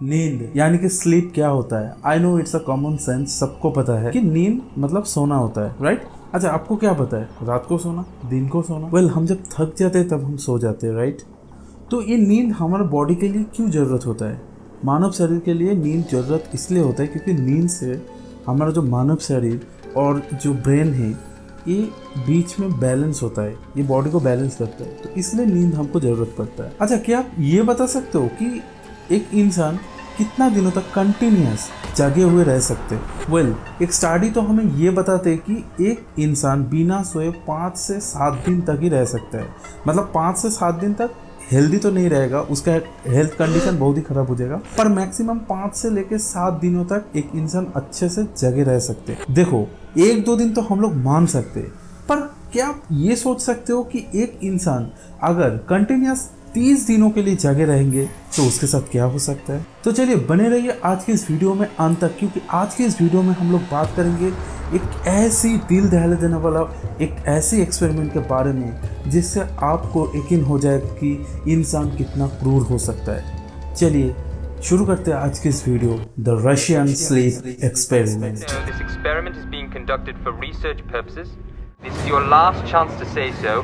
नींद यानी कि स्लीप क्या होता है? I know it's a common sense, सबको पता है कि नींद मतलब सोना होता है, राइट? अच्छा, आपको क्या पता है? रात को सोना, दिन को सोना? वेल, हम जब थक जाते हैं तब हम सो जाते हैं, राइट? तो ये नींद हमारे बॉडी के लिए क्यों ज़रूरत होता है? मानव शरीर के लिए नींद ज़रूरत इसलिए होता है क्योंकि नींद से हमारा जो मानव शरीर और जो ब्रेन है ये बीच में बैलेंस होता है, ये बॉडी को बैलेंस करता है, तो इसलिए नींद हमको ज़रूरत पड़ता है। अच्छा, क्या आप ये बता सकते हो कि एक इंसान कितना दिनों तक कंटिन्यूस जगे हुए रह सकते हैं? वेल, एक स्टडी तो हमें ये बताते हैं कि एक इंसान बिना सोए 5 से 7 दिन तक ही रह सकता है। मतलब 5 से 7 दिन तक हेल्दी तो नहीं रहेगा, उसका हेल्थ कंडीशन बहुत ही खराब हो जाएगा, पर मैक्सिमम 5 से लेकर 7 दिनों तक एक इंसान अच्छे से जगे रह सकते हैं। देखो, 1-2 दिन तो हम लोग मान सकते हैं, पर क्या आप ये सोच सकते हो कि एक इंसान अगर कंटिन्यूस 30 दिनों के लिए जगे रहेंगे तो उसके साथ क्या हो सकता है? तो चलिए बने रहिए आज के इस वीडियो में अंत तक, क्योंकि आज के इस वीडियो में हम लोग बात करेंगे एक ऐसी दिल दहला देने वाला एक ऐसी एक्सपेरिमेंट के बारे में जिससे आपको यकीन हो जाए कि इंसान कितना क्रूर हो सकता है। चलिए शुरू करते हैं आज की इस video, the Russian sleep experiment. This experiment is being conducted for research purposes. This is your last chance to say so.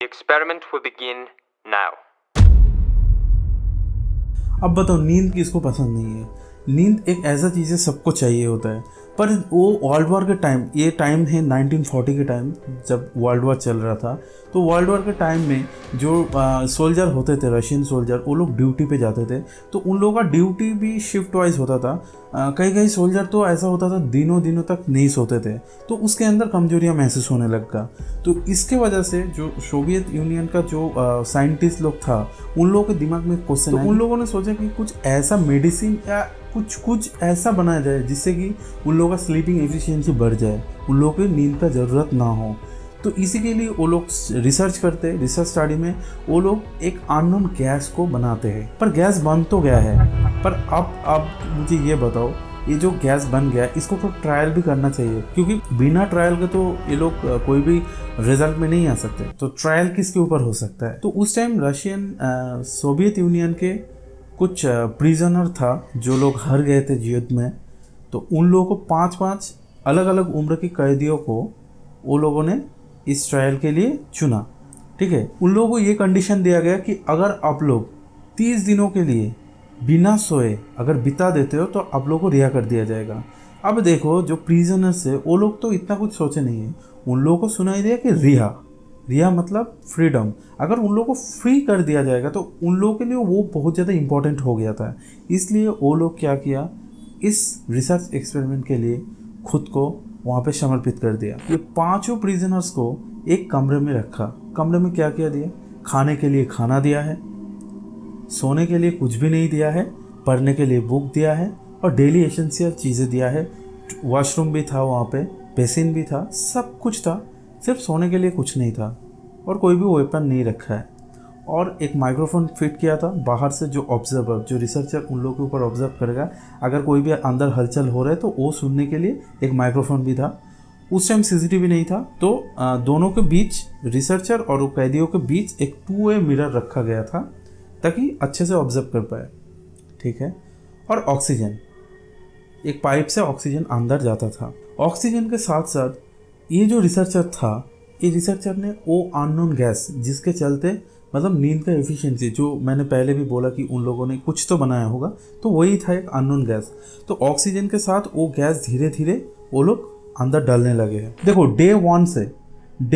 The experiment will begin now. अब बताओ, नींद किसको पसंद नहीं है? नींद एक ऐसा चीज़ है, सबको चाहिए होता है, पर वो वर्ल्ड वॉर के टाइम, ये टाइम है 1940 के टाइम जब वर्ल्ड वॉर चल रहा था, तो वर्ल्ड वॉर के टाइम में जो सोल्जर होते थे, रशियन सोल्जर, वो लोग ड्यूटी पे जाते थे, तो उन लोगों का ड्यूटी भी शिफ्ट वाइज होता था। कई कई सोल्जर तो ऐसा होता था दिनों दिनों तक नहीं सोते थे, तो उसके अंदर कमजोरियाँ महसूस होने लगा। तो इसके वजह से जो सोवियत यूनियन का जो साइंटिस्ट लोग था, उन लोगों के दिमाग में क्वेश्चन आया, उन लोगों ने सोचा कि कुछ ऐसा मेडिसिन या कुछ ऐसा बनाया जाए जिससे कि उन लोगों का स्लीपिंग एफिशिएंसी बढ़ जाए, उन लोगों की नींद का ज़रूरत ना हो। तो इसी के लिए वो लोग रिसर्च करते हैं। रिसर्च स्टडी में वो लोग एक अननोन गैस को बनाते हैं, पर गैस बन तो गया है, पर अब मुझे ये बताओ, ये जो गैस बन गया इसको तो ट्रायल भी करना चाहिए, क्योंकि बिना ट्रायल के तो ये लोग कोई भी रिजल्ट में नहीं आ सकते। तो ट्रायल किसके ऊपर हो सकता है? तो उस टाइम रशियन सोवियत यूनियन के कुछ प्रिजनर था जो लोग हार गए थे युद्ध में, तो उन लोगों को 5-5 अलग अलग उम्र के कैदियों को वो लोगों ने इस ट्रायल के लिए चुना। ठीक है, उन लोगों को ये कंडीशन दिया गया कि अगर आप लोग 30 दिनों के लिए बिना सोए अगर बिता देते हो तो आप लोगों को रिहा कर दिया जाएगा। अब देखो, जो प्रिजनर्स है वो लोग तो इतना कुछ सोचे नहीं है, उन लोगों को सुनाई दिया कि रिहा मतलब फ्रीडम। अगर उन लोगों को फ्री कर दिया जाएगा तो उन लोगों के लिए वो बहुत ज़्यादा इंपॉर्टेंट हो गया था। इसलिए वो लोग क्या किया, इस रिसर्च एक्सपेरिमेंट के लिए खुद को वहाँ पे समर्पित कर दिया। ये 5 प्रिजनर्स को एक कमरे में रखा। कमरे में क्या क्या दिया? खाने के लिए खाना दिया है, सोने के लिए कुछ भी नहीं दिया है, पढ़ने के लिए बुक दिया है, और डेली एसेंशियल चीज़ें दिया है। वॉशरूम भी था वहाँ पे, बेसिन भी था, सब कुछ था, सिर्फ सोने के लिए कुछ नहीं था, और कोई भी वेपन नहीं रखा है। और एक माइक्रोफोन फिट किया था बाहर से, जो ऑब्जर्वर, जो रिसर्चर उन लोगों के ऊपर ऑब्जर्व करेगा, अगर कोई भी अंदर हलचल हो रहा है तो वो सुनने के लिए एक माइक्रोफोन भी था। उस टाइम सीसीटीवी नहीं था, तो दोनों के बीच, रिसर्चर और कैदियों के बीच एक 2-वे मिरर रखा गया था ताकि अच्छे से ऑब्जर्व कर पाए। ठीक है, और ऑक्सीजन, एक पाइप से ऑक्सीजन अंदर जाता था। ऑक्सीजन के साथ साथ ये जो रिसर्चर था, ये रिसर्चर ने वो अननोन गैस जिसके चलते मतलब नींद का एफिशिएंसी, जो मैंने पहले भी बोला कि उन लोगों ने कुछ तो बनाया होगा, तो वही था एक अननोन गैस। तो ऑक्सीजन के साथ वो गैस धीरे धीरे वो लोग अंदर डालने लगे हैं। देखो, डे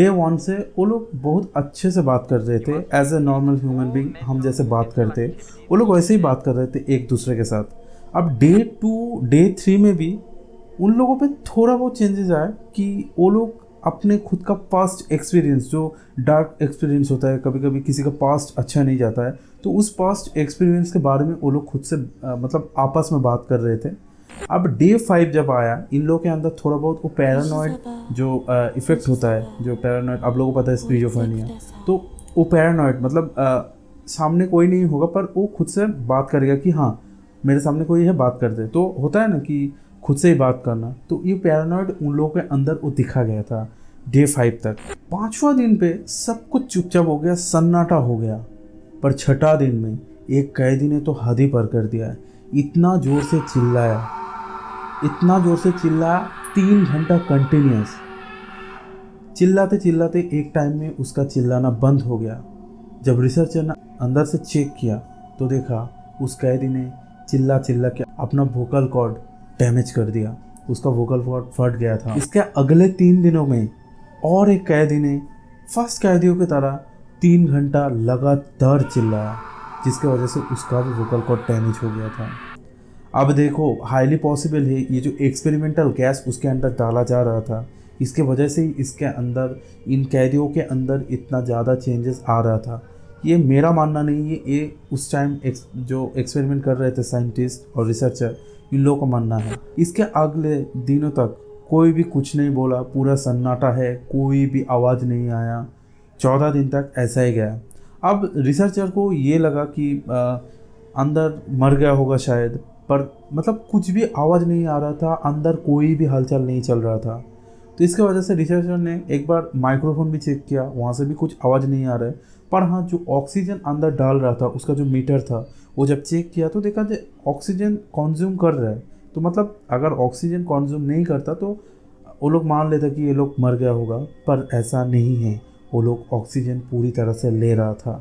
वन से वो लोग बहुत अच्छे से बात कर रहे थे, as a normal human being हम जैसे बात करते, वो लोग वैसे ही बात कर रहे थे एक दूसरे के साथ। अब डे 2, डे 3 में भी उन लोगों पे थोड़ा बहुत चेंजेस आया कि वो लोग अपने खुद का पास्ट एक्सपीरियंस, जो डार्क एक्सपीरियंस होता है, कभी कभी किसी का पास्ट अच्छा नहीं जाता है, तो उस पास्ट एक्सपीरियंस के बारे में वो लोग खुद से मतलब आपस में बात कर रहे थे। अब डे 5 जब आया, इन लोगों के अंदर थोड़ा बहुत वो पैरानॉइड जो इफेक्ट होता है, जो पैरानॉइड आप लोगों को पता है, स्किज़ोफ्रेनिया, तो वो पैरानॉइड मतलब सामने कोई नहीं होगा पर वो खुद से बात करेगा कि हाँ मेरे सामने कोई है, बात कर दे। तो होता है ना कि खुद से ही बात करना, तो ये पैरानॉइड उन लोगों के अंदर वो दिखा गया था। डे 5 तक। 5वां दिन पे सब कुछ चुपचाप हो गया, सन्नाटा हो गया। पर 6ठा दिन में एक कैदी ने तो हद ही पार कर दिया। इतना ज़ोर से चिल्लाया, इतना ज़ोर से चिल्लाया, 3 घंटा कंटिन्यूस चिल्लाते चिल्लाते एक टाइम में उसका चिल्लाना बंद हो गया। जब रिसर्चर ने अंदर से चेक किया तो देखा उस कैदी ने चिल्ला चिल्ला के अपना वोकल कॉर्ड डैमेज कर दिया, उसका वोकल कॉर्ड फट गया था। इसके अगले 3 दिनों में और एक कैदी ने फर्स्ट कैदियों की तरह 3 घंटा लगातार चिल्लाया, जिसकी वजह से उसका भी वोकल कॉर्ड डैमेज हो गया था। अब देखो, हाईली पॉसिबल है ये जो एक्सपेरिमेंटल गैस उसके अंदर डाला जा रहा था, इसके वजह से ही इसके अंदर, इन कैदियों के अंदर इतना ज़्यादा चेंजेस आ रहा था। ये मेरा मानना नहीं है, ये उस टाइम जो एक्सपेरिमेंट कर रहे थे साइंटिस्ट और रिसर्चर, इन लोगों का मानना है। इसके अगले दिनों तक कोई भी कुछ नहीं बोला, पूरा सन्नाटा है, कोई भी आवाज़ नहीं आया। 14 दिन तक ऐसा ही गया। अब रिसर्चर को ये लगा कि अंदर मर गया होगा शायद, पर मतलब कुछ भी आवाज़ नहीं आ रहा था, अंदर कोई भी हलचल नहीं चल रहा था। तो इसके वजह से रिसर्चर ने एक बार माइक्रोफोन भी चेक किया, वहाँ से भी कुछ आवाज़ नहीं आ रहा है। पर हाँ, जो ऑक्सीजन अंदर डाल रहा था उसका जो मीटर था, वो जब चेक किया तो देखा जो ऑक्सीजन कंज्यूम कर रहा है। तो मतलब अगर ऑक्सीजन कंज्यूम नहीं करता तो वो लोग मान लेते कि ये लोग मर गया होगा, पर ऐसा नहीं है, वो लोग ऑक्सीजन पूरी तरह से ले रहा था।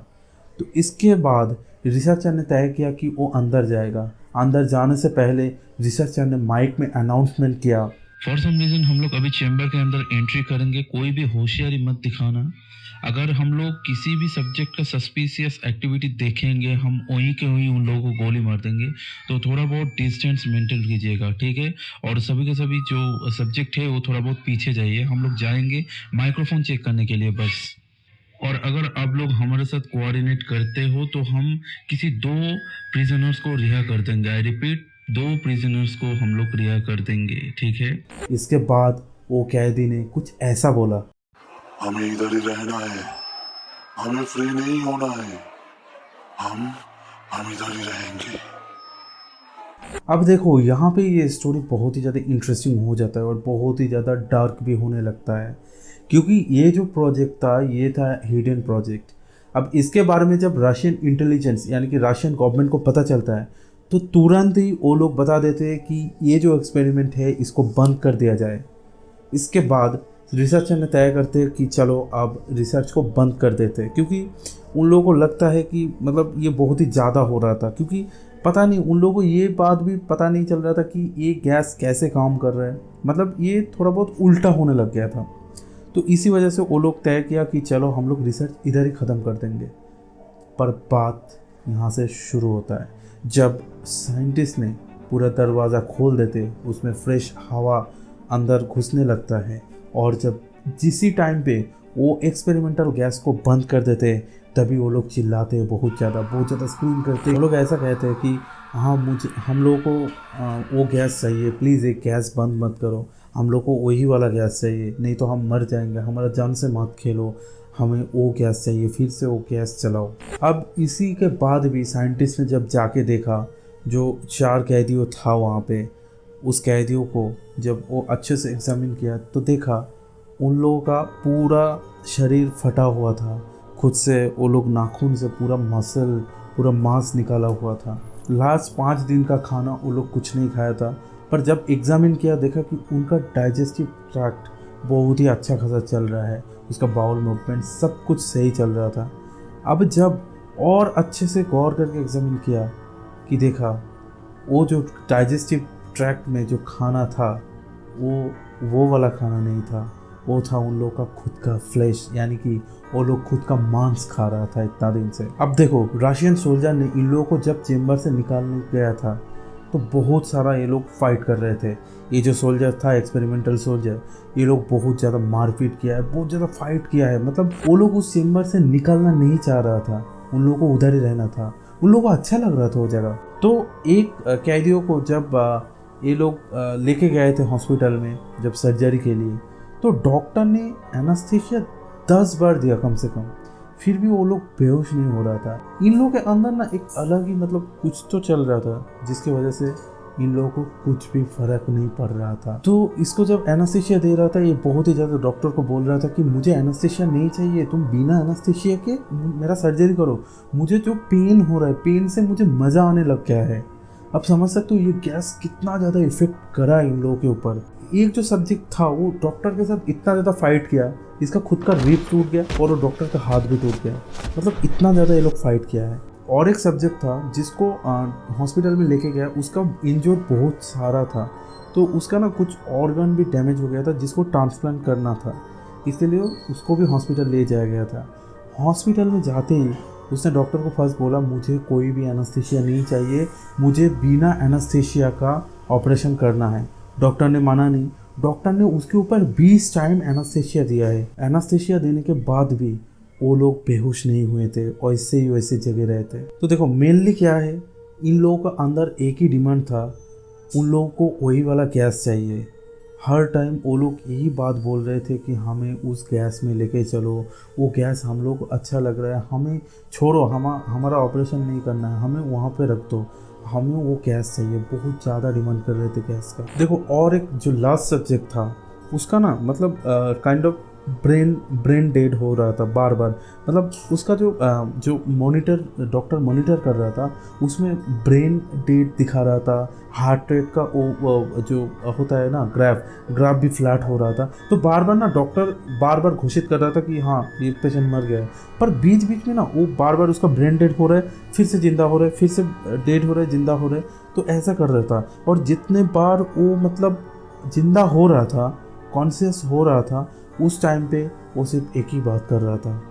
तो इसके बाद रिसर्चर ने तय किया कि वो अंदर जाएगा। अंदर जाने से पहले रिसर्चर ने माइक में अनाउंसमेंट किया, फॉर सम रीज़न हम लोग अभी चैम्बर के अंदर एंट्री करेंगे, कोई भी होशियारी मत दिखाना। अगर हम लोग किसी भी सब्जेक्ट का सस्पिशियस एक्टिविटी देखेंगे, हम वहीं के वहीं उन लोगों को गोली मार देंगे। तो थोड़ा बहुत डिस्टेंस मेंटेन कीजिएगा, ठीक है। और सभी के सभी जो सब्जेक्ट है वो थोड़ा बहुत पीछे जाइए। हम लोग जाएंगे माइक्रोफोन चेक करने के लिए बस। और अगर आप लोग हमारे साथ कोऑर्डिनेट करते हो तो हम किसी 2 प्रिजनर्स को रिहा कर देंगे। आई रिपीट, 2 प्रिजनर्स को हम लोग रिहा कर देंगे, ठीक है। इसके बाद वो कैदी ने कुछ ऐसा बोला, हमें इधर ही रहना है, हमें फ्री नहीं होना है, हम इधर ही रहेंगे। अब देखो, यहाँ पे ये स्टोरी बहुत ही ज़्यादा इंटरेस्टिंग हो जाता है और बहुत ही ज़्यादा डार्क भी होने लगता है, क्योंकि ये जो प्रोजेक्ट था ये था हिडन प्रोजेक्ट। अब इसके बारे में जब रशियन इंटेलिजेंस यानी कि रशियन गवर्नमेंट को पता चलता है तो तुरंत ही वो लोग बता देते हैं कि ये जो एक्सपेरिमेंट है इसको बंद कर दिया जाए। इसके बाद रिसर्चर ने तय करते हैं कि चलो अब रिसर्च को बंद कर देते हैं, क्योंकि उन लोगों को लगता है कि मतलब ये बहुत ही ज़्यादा हो रहा था। क्योंकि पता नहीं, उन लोगों को ये बात भी पता नहीं चल रहा था कि ये गैस कैसे काम कर रहा है, मतलब ये थोड़ा बहुत उल्टा होने लग गया था। तो इसी वजह से वो लोग तय किया कि चलो हम लोग रिसर्च इधर ही ख़त्म कर देंगे। पर बात यहाँ से शुरू होता है, जब साइंटिस्ट ने पूरा दरवाज़ा खोल देते, उसमें फ्रेश हवा अंदर घुसने लगता है, और जब जिसी टाइम पे वो एक्सपेरिमेंटल गैस को बंद कर देते तभी वो लोग चिल्लाते हैं बहुत ज़्यादा स्क्रीम करते। वो लोग ऐसा कहते हैं कि हाँ, हम लोगों को वो गैस चाहिए, प्लीज़ एक गैस बंद मत करो, हम लोग को वही वाला गैस चाहिए, नहीं तो हम मर जाएंगे, हमारा जान से मत खेलो, हमें वो गैस चाहिए, फिर से वो गैस चलाओ। अब इसी के बाद भी साइंटिस्ट ने जब जाके देखा, जो 4 कैदियों था वहाँ पे, उस कैदियों को जब वो अच्छे से एग्जामिन किया तो देखा उन लोगों का पूरा शरीर फटा हुआ था, खुद से वो लोग नाखून से पूरा मसल, पूरा मांस निकाला हुआ था। लास्ट 5 दिन का खाना वो लोग कुछ नहीं खाया था, पर जब एग्जामिन किया देखा कि उनका डाइजेस्टिव ट्रैक्ट बहुत ही अच्छा खासा चल रहा है, उसका बाउल मूवमेंट सब कुछ सही चल रहा था। अब जब और अच्छे से गौर करके एग्जामिन किया कि देखा वो जो डाइजेस्टिव ट्रैक्ट में जो खाना था वो वाला खाना नहीं था, वो था उन लोगों का खुद का फ्लैश, यानी कि वो लोग खुद का मांस खा रहा था इतना दिन से। अब देखो, रशियन सोल्जर ने इन लोगों को जब चेंबर से निकालने गया था तो बहुत सारा ये लोग फाइट कर रहे थे। ये जो सोल्जर था, एक्सपेरिमेंटल सोल्जर, ये लोग बहुत ज़्यादा मारपीट किया है, बहुत ज़्यादा फाइट किया है। मतलब वो लोग उस चेंबर से निकलना नहीं चाह रहा था, उन लोगों को उधर ही रहना था, उन लोगों को अच्छा लग रहा था वो जगह। तो एक कैदियों को जब ये लोग लेके गए थे हॉस्पिटल में जब सर्जरी के लिए, तो डॉक्टर ने एनास्थेशिया 10 बार दिया कम से कम, फिर भी वो लोग बेहोश नहीं हो रहा था। इन लोगों के अंदर ना एक अलग ही मतलब कुछ तो चल रहा था, जिसकी वजह से इन लोगों को कुछ भी फर्क नहीं पड़ रहा था। तो इसको जब एनास्थेशिया दे रहा था, ये बहुत ही ज़्यादा डॉक्टर को बोल रहा था कि मुझे एनास्थेशिया नहीं चाहिए, तुम बिना एनास्थेशिया के मेरा सर्जरी करो, मुझे जो पेन हो रहा है, पेन से मुझे मज़ा आने लग गया है। अब समझ सकते हो ये गैस कितना ज़्यादा इफेक्ट करा इन लोगों के ऊपर। एक जो सब्जेक्ट था वो डॉक्टर के साथ इतना ज़्यादा फाइट किया, इसका खुद का रिब टूट गया और वो डॉक्टर का हाथ भी टूट गया। मतलब इतना ज़्यादा ये लोग फाइट किया है। और एक सब्जेक्ट था जिसको हॉस्पिटल में लेके गया, उसका इंजोर बहुत सारा था, तो उसका ना कुछ ऑर्गन भी डैमेज हो गया था जिसको ट्रांसप्लांट करना था, इसलिए उसको भी हॉस्पिटल ले जाया गया था। हॉस्पिटल में जाते ही उसने डॉक्टर को फर्स्ट बोला मुझे कोई भी एनास्थेशिया नहीं चाहिए, मुझे बिना एनास्थेशिया का ऑपरेशन करना है। डॉक्टर ने माना नहीं, डॉक्टर ने उसके ऊपर 20 टाइम एनास्थेशिया दिया है। एनास्थेशिया देने के बाद भी वो लोग बेहोश नहीं हुए थे और इससे ही वैसे जगह रहे थे। तो देखो मेनली क्या है, इन लोगों का अंदर एक ही डिमांड था, उन लोगों को वही वाला गैस चाहिए। हर टाइम वो लोग यही बात बोल रहे थे कि हमें उस गैस में लेके चलो, वो गैस हम लोग को अच्छा लग रहा है, हमें छोड़ो, हमारा ऑपरेशन नहीं करना है, हमें वहाँ पे रख दो, हमें वो गैस चाहिए। बहुत ज़्यादा डिमांड कर रहे थे गैस का। देखो और एक जो लास्ट सब्जेक्ट था उसका ना मतलब काइंड ऑफ ब्रेन डेड हो रहा था बार बार। मतलब उसका जो मॉनिटर डॉक्टर मॉनिटर कर रहा था उसमें ब्रेन डेड दिखा रहा था, हार्ट रेट का वो जो होता है ना ग्राफ भी फ्लैट हो रहा था। तो बार बार ना डॉक्टर बार बार घोषित कर रहा था कि हाँ ये पेशेंट मर गया है, पर बीच बीच में ना वो बार बार उसका ब्रेन डेड हो रहा है, फिर से जिंदा हो रहा है, फिर से डेड हो रहा है, जिंदा हो रहा है, तो ऐसा कर रहा था। और जितने बार वो मतलब जिंदा हो रहा था, कॉन्शियस हो रहा था, उस टाइम पे वो सिर्फ एक ही बात कर रहा था,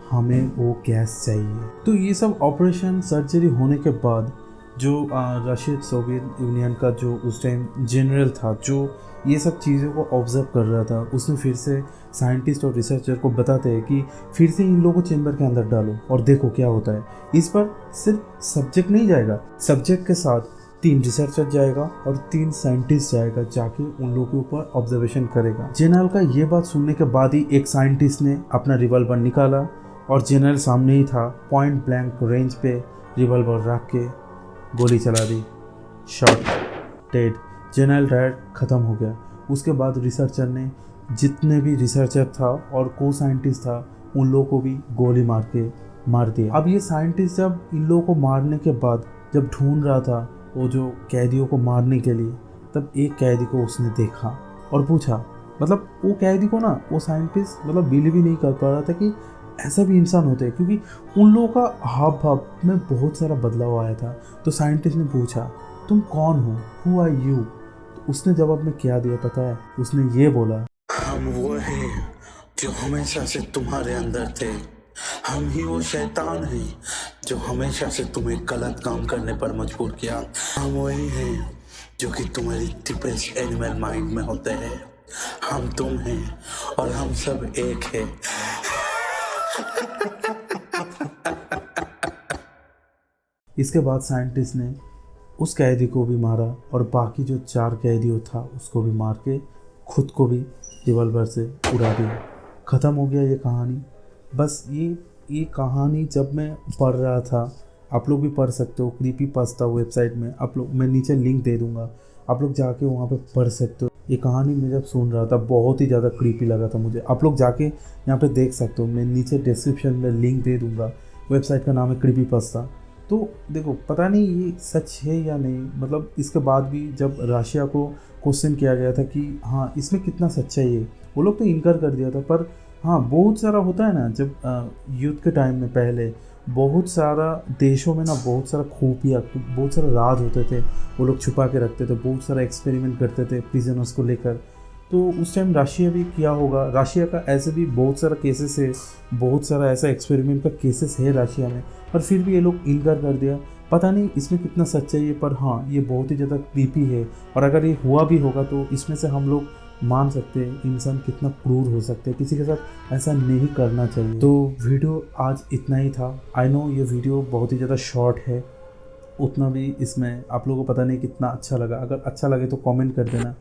हमें वो गैस चाहिए। तो ये सब ऑपरेशन सर्जरी होने के बाद जो रशियन सोवियत यूनियन का जो उस टाइम जनरल था, जो ये सब चीज़ों को ऑब्जर्व कर रहा था, उसने फिर से साइंटिस्ट और रिसर्चर को बताते हैं कि फिर से इन लोगों को चेंबर के अंदर डालो और देखो क्या होता है। इस पर सिर्फ सब्जेक्ट नहीं जाएगा, सब्जेक्ट के साथ 3 रिसर्चर जाएगा और 3 साइंटिस्ट जाएगा, जाके उन लोगों के ऊपर ऑब्जर्वेशन करेगा। जनरल का ये बात सुनने के बाद ही एक साइंटिस्ट ने अपना रिवॉल्वर निकाला और जनरल सामने ही था, पॉइंट ब्लैंक रेंज पे रिवॉल्वर रख के गोली चला दी, शॉट, डेड, जनरल डेड, ख़त्म हो गया। उसके बाद रिसर्चर ने जितने भी रिसर्चर था और को साइंटिस्ट था उन लोगों को भी गोली मार दिया। अब ये साइंटिस्ट जब इन लोगों को मारने के बाद जब ढूंढ रहा था वो जो कैदियों को मारने के लिए, तब एक कैदी को उसने देखा और पूछा, मतलब वो कैदी को ना वो साइंटिस्ट मतलब बिलीव ही नहीं कर पा रहा था कि ऐसा भी इंसान होते हैं, क्योंकि उन लोगों का हाव भाव में बहुत सारा बदलाव आया था। तो साइंटिस्ट ने पूछा तुम कौन हो, हु आर यू? तो उसने जवाब में क्या दिया पता है? उसने ये बोला, हम वो हैं जो हमेशा से तुम्हारे अंदर थे, हम ही वो शैतान हैं जो हमेशा से तुम्हें गलत काम करने पर मजबूर किया, हम वही हैं जो कि तुम्हारी डिप्रेस एनिमल माइंड में होते हैं, हम तुम हैं और हम सब एक हैं। इसके बाद साइंटिस्ट ने उस कैदी को भी मारा और बाकी जो 4 कैदियों था उसको भी मार के खुद को भी रिवॉल्वर से उड़ा दिया। ख़त्म हो गया ये कहानी। बस ये कहानी जब मैं पढ़ रहा था, आप लोग भी पढ़ सकते हो, क्रीपीपास्ता वेबसाइट में आप लोग, मैं नीचे लिंक दे दूँगा, आप लोग जाके वहाँ पे पढ़ सकते हो। ये कहानी मैं जब सुन रहा था बहुत ही ज़्यादा क्रीपी लगा था मुझे। आप लोग जाके यहाँ पे देख सकते हो, मैं नीचे डिस्क्रिप्शन में लिंक दे दूँगा। वेबसाइट का नाम है क्रीपीपास्ता। तो देखो पता नहीं ये सच है या नहीं, मतलब इसके बाद भी जब रशिया को क्वेश्चन किया गया था कि हाँ इसमें कितना सच्चाई है, वो लोग तो इनकार कर दिया था। पर हाँ बहुत सारा होता है ना, जब युद्ध के टाइम में पहले बहुत सारा देशों में ना बहुत सारा खुफिया, बहुत सारा राज होते थे, वो लोग छुपा के रखते थे, बहुत सारा एक्सपेरिमेंट करते थे प्रिजनर्स को लेकर। तो उस टाइम रशिया भी किया होगा, रशिया का ऐसे भी बहुत सारा केसेस है, बहुत सारा ऐसा एक्सपेरिमेंट का केसेस है रशिया में, पर फिर भी ये लोग इनकार कर दिया। पता नहीं इसमें कितना सच्चाई है, पर हाँ ये बहुत ही ज़्यादा क्रीपी है। और अगर ये हुआ भी होगा तो इसमें से हम लोग मान सकते हैं इंसान कितना क्रूर हो सकते हैं, किसी के साथ ऐसा नहीं करना चाहिए। तो वीडियो आज इतना ही था। आई नो ये वीडियो बहुत ही ज़्यादा शॉर्ट है, उतना भी इसमें आप लोगों को पता नहीं कितना अच्छा लगा। अगर अच्छा लगे तो कमेंट कर देना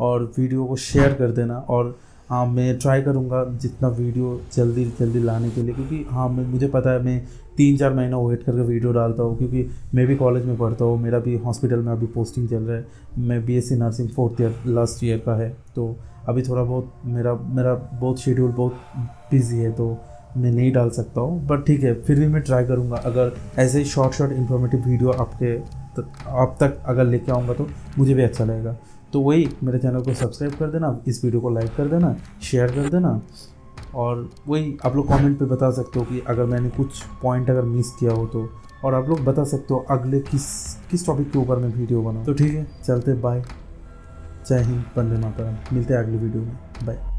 और वीडियो को शेयर कर देना। और हाँ मैं ट्राई करूँगा जितना वीडियो जल्दी जल्दी लाने के लिए, क्योंकि हाँ मुझे पता है मैं 3-4 महीना वेट करके वीडियो डालता हूँ, क्योंकि मैं भी कॉलेज में पढ़ता हूँ, मेरा भी हॉस्पिटल में अभी पोस्टिंग चल रहा है, मैं BSc nursing 4th year last year का है, तो अभी थोड़ा बहुत मेरा बहुत शेड्यूल बहुत बिजी है, तो मैं नहीं डाल सकता हूँ। बट ठीक है, फिर भी मैं ट्राई करूँगा, अगर ऐसे ही शॉर्ट इन्फॉर्मेटिव वीडियो आप तक अगर लेके आऊँगा तो मुझे भी अच्छा लगेगा। तो वही मेरे चैनल को सब्सक्राइब कर देना, इस वीडियो को लाइक कर देना, शेयर कर देना, और वही आप लोग कमेंट पे बता सकते हो कि अगर मैंने कुछ पॉइंट अगर मिस किया हो तो, और आप लोग बता सकते हो अगले किस टॉपिक के ऊपर मैं वीडियो बनाऊँ। तो ठीक है, चलते, बाय, जय हिंद, वंदे मातरम, मिलते हैं अगली वीडियो में, बाय।